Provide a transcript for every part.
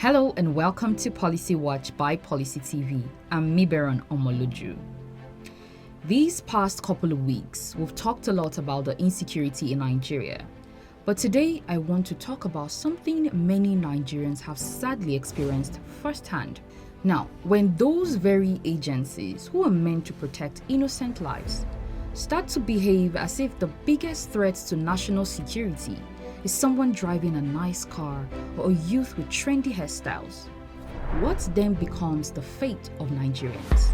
Hello and welcome to PolicyWatch by Policytv. I'm Miberon Omoluju. These past couple of weeks, we've talked a lot about the insecurity in Nigeria. But today, I want to talk about something many Nigerians have sadly experienced firsthand. Now, when those very agencies who are meant to protect innocent lives start to behave as if the biggest threat to national security is someone driving a nice car or a youth with trendy hairstyles, what then becomes the fate of Nigerians?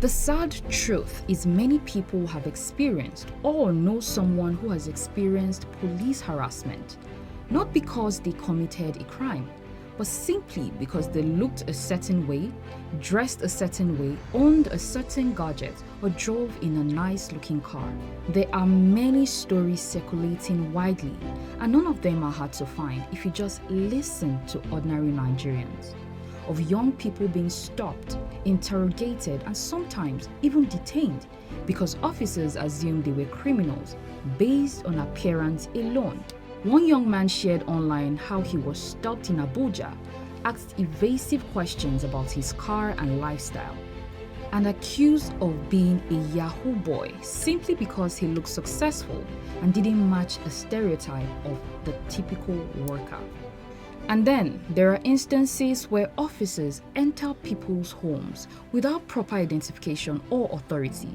The sad truth is many people have experienced or know someone who has experienced police harassment, not because they committed a crime, but simply because they looked a certain way, dressed a certain way, owned a certain gadget, or drove in a nice-looking car. There are many stories circulating widely, and none of them are hard to find if you just listen to ordinary Nigerians, of young people being stopped, interrogated, and sometimes even detained because officers assumed they were criminals based on appearance alone. One young man shared online how he was stopped in Abuja, asked evasive questions about his car and lifestyle, and accused of being a Yahoo boy simply because he looked successful and didn't match a stereotype of the typical worker. And then there are instances where officers enter people's homes without proper identification or authority.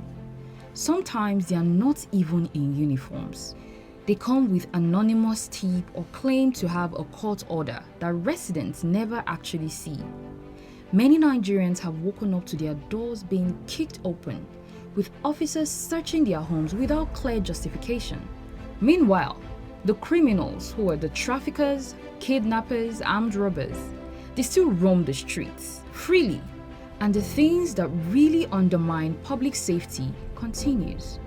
Sometimes they are not even in uniforms. They come with anonymous tip or claim to have a court order that residents never actually see. Many Nigerians have woken up to their doors being kicked open, with officers searching their homes without clear justification. Meanwhile, the criminals who are the traffickers, kidnappers, armed robbers, they still roam the streets freely, and the things that really undermine public safety continues.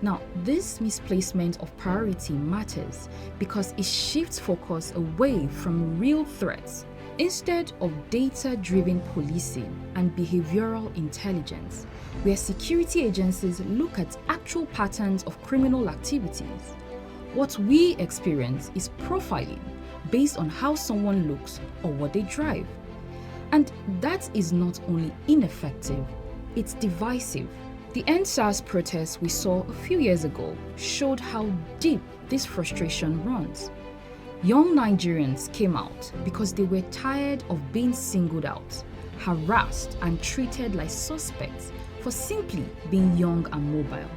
Now, this misplacement of priority matters because it shifts focus away from real threats. Instead of data-driven policing and behavioral intelligence, where security agencies look at actual patterns of criminal activities, what we experience is profiling based on how someone looks or what they drive. And that is not only ineffective, it's divisive. The EndSARS protests we saw a few years ago showed how deep this frustration runs. Young Nigerians came out because they were tired of being singled out, harassed, and treated like suspects for simply being young and mobile.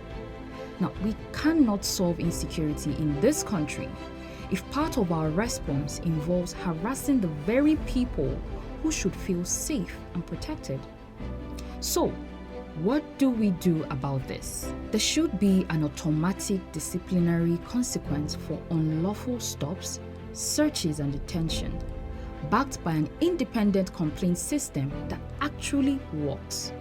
Now, we cannot solve insecurity in this country if part of our response involves harassing the very people who should feel safe and protected. So, what do we do about this? There should be an automatic disciplinary consequence for unlawful stops, searches, and detention, backed by an independent complaint system that actually works.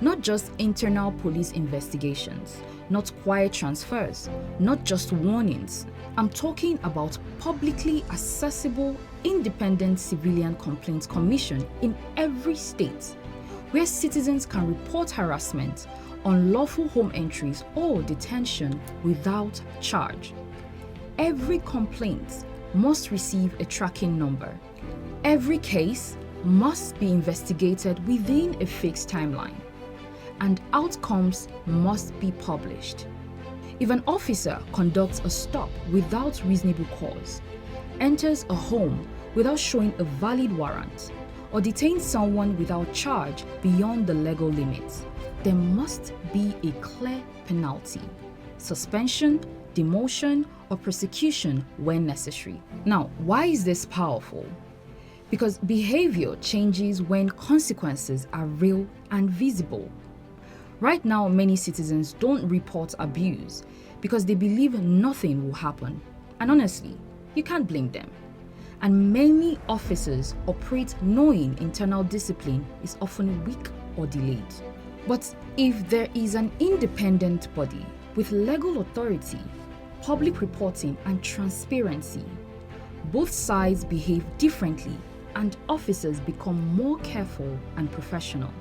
Not just internal police investigations, not quiet transfers, not just warnings. I'm talking about publicly accessible, independent civilian complaints commission in every state, where citizens can report harassment, unlawful home entries, or detention without charge. Every complaint must receive a tracking number. Every case must be investigated within a fixed timeline, and outcomes must be published. If an officer conducts a stop without reasonable cause, enters a home without showing a valid warrant, or detain someone without charge beyond the legal limits, there must be a clear penalty, suspension, demotion, or prosecution when necessary. Now, why is this powerful? Because behavior changes when consequences are real and visible. Right now, many citizens don't report abuse because they believe nothing will happen. And honestly, you can't blame them. And many officers operate knowing internal discipline is often weak or delayed. But if there is an independent body with legal authority, public reporting, and transparency, both sides behave differently and officers become more careful and professional.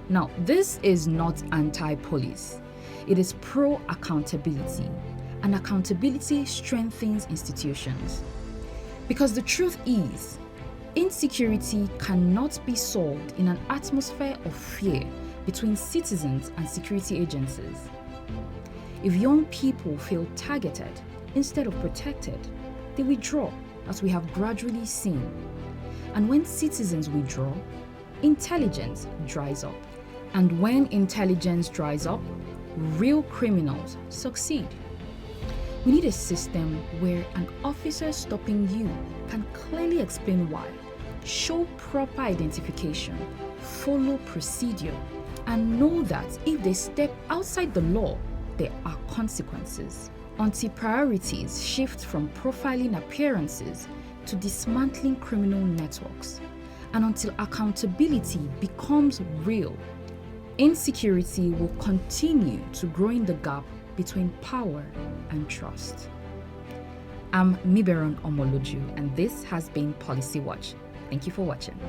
Now, this is not anti-police. It is pro-accountability, and accountability strengthens institutions. Because the truth is, Insecurity cannot be solved in an atmosphere of fear between citizens and security agencies. If young people feel targeted instead of protected, they withdraw, as we have gradually seen. And when citizens withdraw, intelligence dries up. And when intelligence dries up, real criminals succeed. We need a system where an officer stopping you can clearly explain why, show proper identification, follow procedure, and know that if they step outside the law, there are consequences. Until priorities shift from profiling appearances to dismantling criminal networks, and until accountability becomes real, insecurity will continue to grow in the gap between power and trust. I'm Miberon Omoloju, and this has been Policy Watch. Thank you for watching.